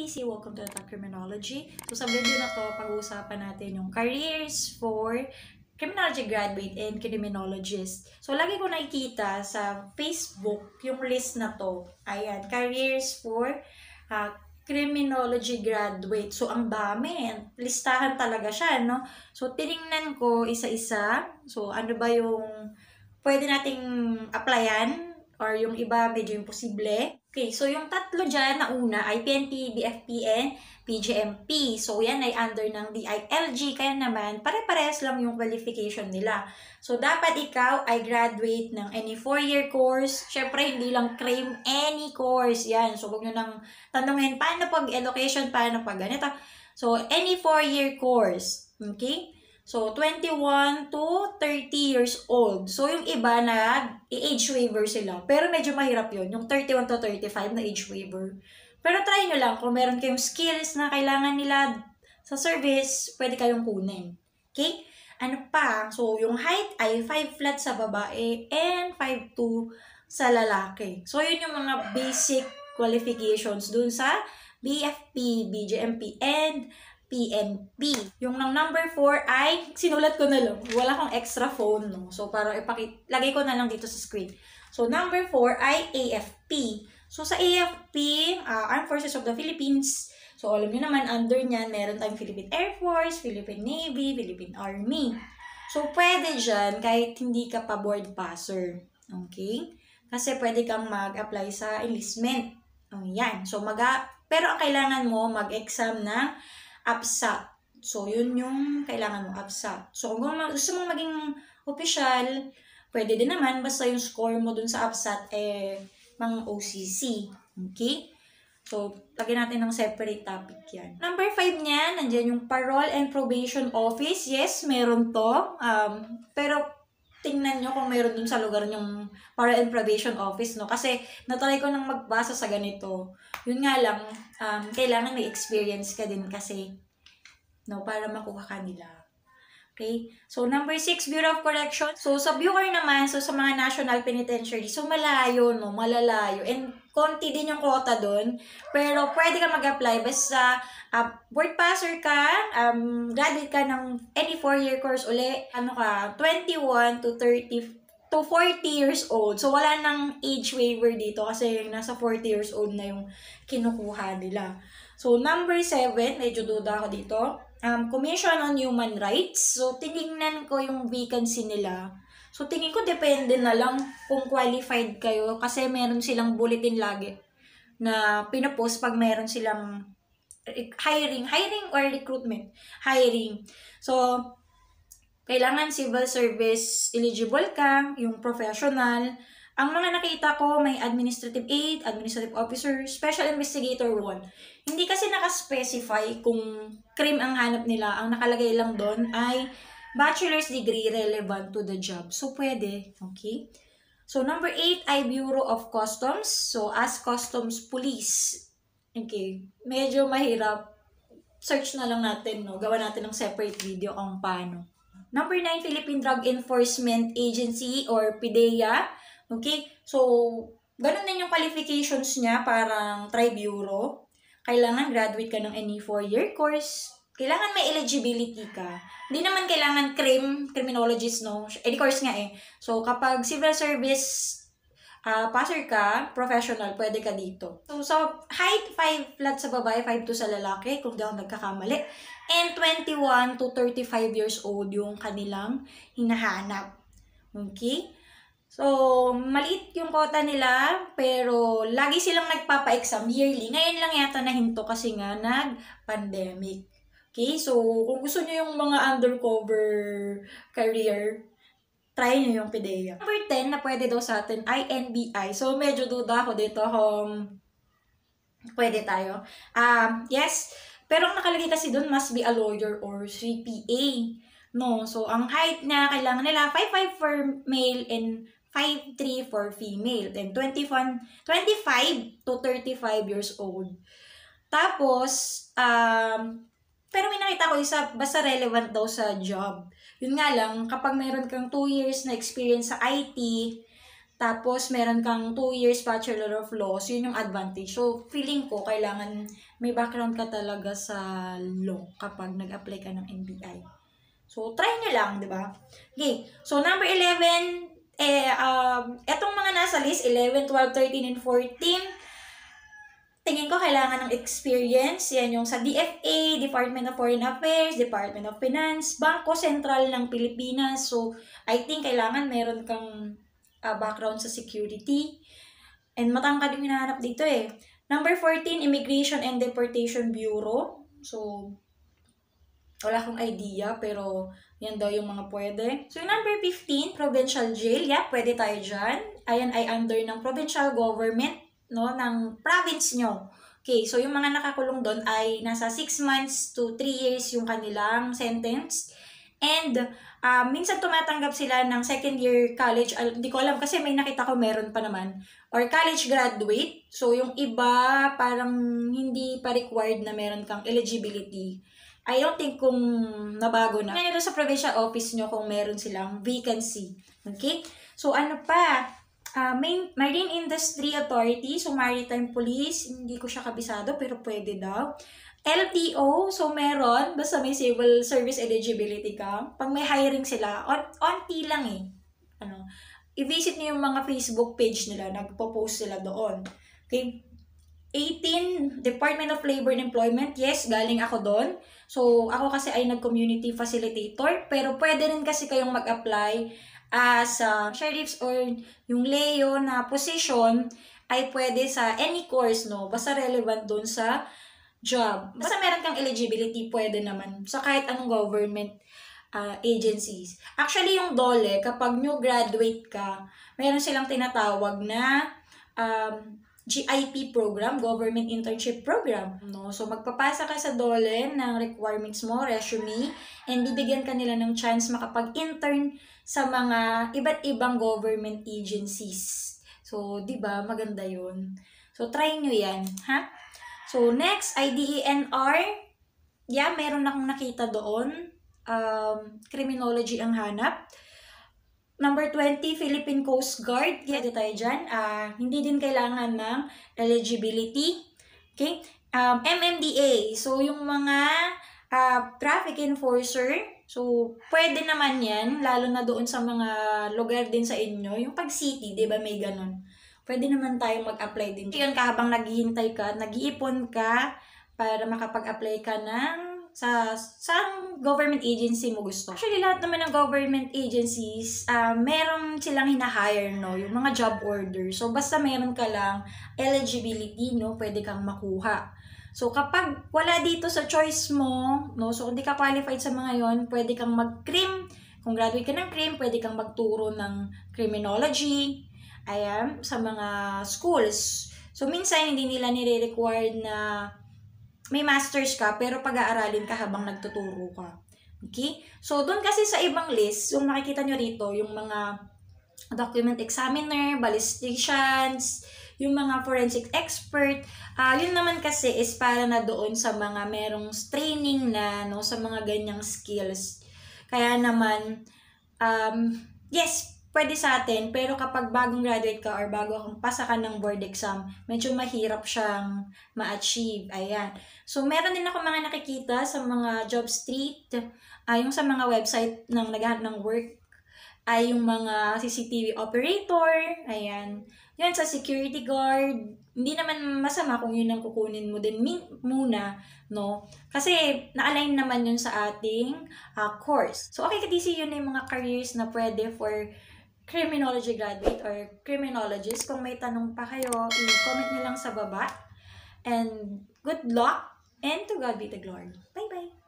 TC, welcome to the Top Criminology. So sa video na to, pag-uusapan natin yung careers for criminology graduate and criminologist. So lagi ko nakikita sa Facebook yung list na to. Ayan, careers for criminology graduate. So ang dami, listahan talaga siya, no? So tiningnan ko isa-isa. So ano ba yung pwede nating applyan or yung iba medyo imposible. Okay, so yung tatlo dyan na una ay PNP, BFP, and PGMP. So yan ay under ng DILG, kaya naman pare-parehas lang yung qualification nila. So dapat ikaw ay graduate ng any 4-year course. Syempre hindi lang claim any course. Yan, so huwag nyo nang tanungin paano pag education, paano pag ganito. So any 4-year course. Okay? So, 21 to 30 years old. So, yung iba age waiver sila. Pero medyo mahirap yun. Yung 31 to 35 na age waiver. Pero try nyo lang. Kung meron kayong skills na kailangan nila sa service, pwede kayong kunin. Okay? Ano pa? So, yung height ay 5 flat sa babae and 5'2" sa lalaki. So, yun yung mga basic qualifications dun sa BFP, BGMP, and PNP. Yung number 4 ay, sinulat ko na lang. Wala akong extra phone, no? So, para lagay ko na lang dito sa screen. So, number 4 ay AFP. So, sa AFP, Armed Forces of the Philippines. So, alam nyo naman, under nyan, meron tayong Philippine Air Force, Philippine Navy, Philippine Army. So, pwede dyan kahit hindi ka pa board passer. Okay? Kasi pwede kang mag-apply sa enlistment. Yan. So, pero ang kailangan mo, mag-exam ng APSAT. So, yun yung kailangan mo, APSAT. So, kung gusto mong maging official, pwede din naman, basta yung score mo dun sa APSAT, mga OCC. Okay? So, lagyan natin ng separate topic yan. Number 5 niya, nandiyan yung Parole and Probation Office. Yes, meron to. Pero, tingnan nyo kung meron dun sa lugar yung Parole and Probation Office, no? Kasi, natry ko nang magbasa sa ganito. Yun nga lang, kailangan may experience ka din kasi, no? Para makuha ka nila. Okay? So, number 6, Bureau of Correction. So, sa Bucor naman, so sa mga national penitentiary, so malayo, no? Malalayo. And, konti din yung quota dun. Pero, pwede ka mag-apply basta board passer ka, graduate ka ng any 4-year course uli, 21 to 30 to 40 years old. So, wala nang age waiver dito kasi nasa 40 years old na yung kinukuha nila. So, number 7, medyo duda ako dito. Commission on Human Rights. So, tingnan ko yung vacancy nila. So, tingin ko depende na lang kung qualified kayo kasi meron silang bulletin lagi na pinapost pag meron silang hiring or recruitment. Hiring. So, kailangan civil service eligible ka, yung professional. Ang mga nakita ko, may administrative aid, administrative officer, special investigator 1. Hindi kasi nakaspecify kung crime ang hanap nila. Ang nakalagay lang doon ay bachelor's degree relevant to the job. So, pwede. Okay? So, number 8 ay Bureau of Customs. So, as Customs Police. Okay. Medyo mahirap. Search na lang natin, no? Gawa natin ng separate video kung paano. Number 9, Philippine Drug Enforcement Agency or PDEA. Okay? So, ganun din yung qualifications niya, parang tri-bureau. Kailangan graduate ka ng any 4-year course. Kailangan may eligibility ka. Hindi naman kailangan criminologist, no? Any course nga eh. So, kapag civil service passer ka, professional, pwede ka dito. So, height, 5 flat sa babae, 5'2" sa lalaki, kung di ako nagkakamali. And 21 to 35 years old yung kanilang hinahanap. Okay? So, maliit yung quota nila, pero lagi silang nagpapa-exam yearly. Ngayon lang yata nahinto kasi nga nag-pandemic. Okay? So, kung gusto nyo yung mga undercover career, try nyo yung PDEA. Number 10 na pwede daw sa atin ay NBI. So, medyo duda ako dito kung pwede tayo. Yes, pero ang nakalagay kasi doon must be a lawyer or CPA. No, so ang height na kailangan nila 5'5" for male and 5'3" for female. And 25 to 35 years old. Tapos, pero may nakita ko isa, basta relevant daw sa job. Yun nga lang, kapag meron kang 2 years na experience sa IT, Tapos, meron kang 2 years Bachelor of Laws. Yun yung advantage. So, feeling ko, kailangan may background ka talaga sa law kapag nag-apply ka ng NBI. So, try nyo lang, di ba? Okay. So, number 11, etong mga nasa list, 11, 12, 13, and 14, tingin ko kailangan ng experience. Yan yung sa DFA, Department of Foreign Affairs, Department of Finance, Bangko Sentral ng Pilipinas. So, I think kailangan meron kang background sa security. And matangkad yung hinahanap dito eh. Number 14, Immigration and Deportation Bureau. So, wala akong idea, pero yan daw yung mga pwede. So, number 15, Provincial Jail. Yeah, pwede tayo dyan. Ayan ay under ng provincial government, no, ng province nyo. Okay, so yung mga nakakulong doon ay nasa 6 months to 3 years yung kanilang sentence. And, minsan tumatanggap sila ng second year college. Hindi ko alam kasi may nakita ko meron pa naman. Or college graduate. So, yung iba parang hindi pa required na meron kang eligibility. I don't think kung nabago na. Ngayon sa provincial office nyo kung meron silang vacancy. Okay? So, ano pa? Marine Industry Authority, so Maritime Police, hindi ko siya kabisado pero pwede daw. LTO, so meron, basta may civil service eligibility ka. Pag may hiring sila, onti lang eh. I-visit niyo yung mga Facebook page nila, nagpo-post sila doon. Okay? 18, Department of Labor and Employment. Yes, galing ako doon. So, ako kasi ay nag-community facilitator, pero pwede rin kasi kayong mag-apply as sheriffs or yung Leo na position ay pwede sa any course, no? Basta relevant doon sa job. Basta meron kang eligibility, pwede naman sa kahit anong government agencies. Actually, yung DOLE, kapag new graduate ka, meron silang tinatawag na GIP program, Government Internship Program. No? So, magpapasa ka sa DOLE ng requirements mo, resume, and bibigyan ka nila ng chance makapag-intern sa mga iba't ibang government agencies. So, di ba maganda yun? So, try nyo yan, ha? So, next, IDENR. Yeah, meron akong nakita doon. Criminology ang hanap. Number 20, Philippine Coast Guard. Pwede tayo dyan. Hindi din kailangan ng eligibility. Okay? MMDA. So, yung mga traffic enforcer. So, pwede naman yan. Lalo na doon sa mga lugar din sa inyo. Yung pag-city, di ba may ganun? Pwede naman tayong mag-apply din. Yun ka habang naghihintay ka, nag-iipon ka para makapag-apply ka ng sa government agency mo gusto. Actually, lahat naman ng government agencies, meron silang hinahire, no? Yung mga job order. So, basta meron ka lang eligibility, no? Pwede kang makuha. So, kapag wala dito sa choice mo, no? So, hindi ka qualified sa mga yon, pwede kang mag-crim. Kung graduate ka ng crim, pwede kang magturo ng criminology. Ayan, sa mga schools. So, minsan, hindi nila nire-required na may masters ka, pero pag-aaralin ka habang nagtuturo ka. Okay? So, doon kasi sa ibang list, yung nakikita nyo rito, yung mga document examiner, ballisticians, yung mga forensic expert, yun naman kasi is para na doon sa mga merong training na, no, sa mga ganyang skills. Kaya naman, yes, pwede sa atin, pero kapag bagong graduate ka or bago kang pasa ka ng board exam, medyo mahirap siyang ma-achieve. Ayan. So, meron din ako mga nakikita sa mga job street, yung sa mga website ng naghahanap ng work, ay yung mga CCTV operator, ayan. Yan, sa security guard, hindi naman masama kung yun ang kukunin mo din muna, no? Kasi, na-align naman yun sa ating course. So, okay, KTC, yun na yung mga careers na pwede for criminology graduate or criminologist. Kung may tanong pa kayo, i-comment nyo lang sa baba. And good luck, and to God be the glory. Bye-bye!